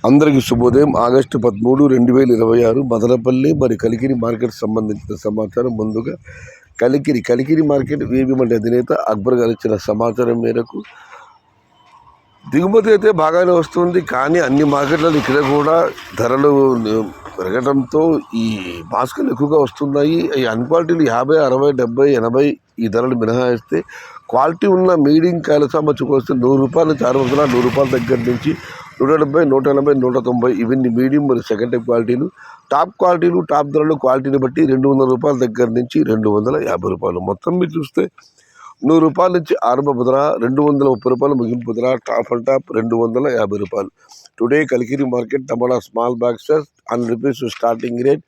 అందరికీ శుభోదయం. August 13, 2026 Madanapalle Kalikiri market సంబంధించిన సమాచారం. ముందుగా కలికిరి మార్కెట్ వేబి మండి అధినేత అక్బర్ గారు ఇచ్చిన సమాచారం మేరకు దిగుమతి అయితే బాగానే వస్తుంది. కానీ అన్ని మార్కెట్లలో ఇక్కడ కూడా ధరలు పెరగడంతో ఈ బాస్కలు ఎక్కువగా వస్తున్నాయి. ఈ అన్క్వాలిటీలు 50, 60, 70, 80 ఈ ధరలు మినహాయిస్తే క్వాలిటీ ఉన్న మీడియం కాయల సామర్థ్యం వస్తే ₹100 నుంచి 600, ₹100 దగ్గర నుంచి 170, 180, 190 ఇవన్నీ మీడియం మరియు సెకండ్ టైప్ క్వాలిటీలు. టాప్ క్వాలిటీలు, టాప్ ధరలు క్వాలిటీని బట్టి ₹200 దగ్గర నుంచి ₹250. మొత్తం మీరు చూస్తే ₹100 నుంచి ఆరంభ ధర, ₹230 ముగింపు ధర, top and top ₹250. Today Kalikiri market tomato small boxes ₹100 starting rate,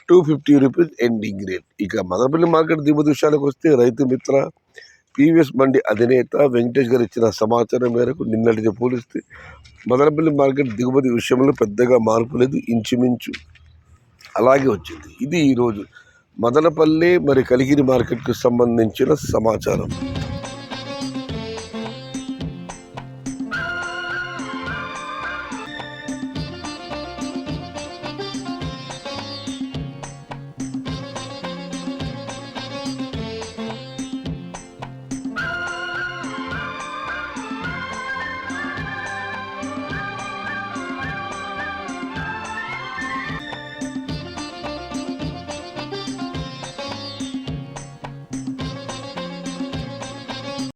₹250 ending rate. ఇక మదనపల్లి మార్కెట్ దిగుమతి విషయానికి వస్తే రైతు మిత్ర పీవీఎస్ మండి అధినేత వెంకటేష్ గారు ఇచ్చిన సమాచారం మేరకు నిన్నటితో పోలిస్తే మదనపల్లి మార్కెట్ దిగుమతి విషయంలో పెద్దగా మార్పు లేదు, ఇంచుమించు అలాగే వచ్చింది. ఇది ఈరోజు మదనపల్లి కలికిరి మార్కెట్కు సంబంధించిన సమాచారం.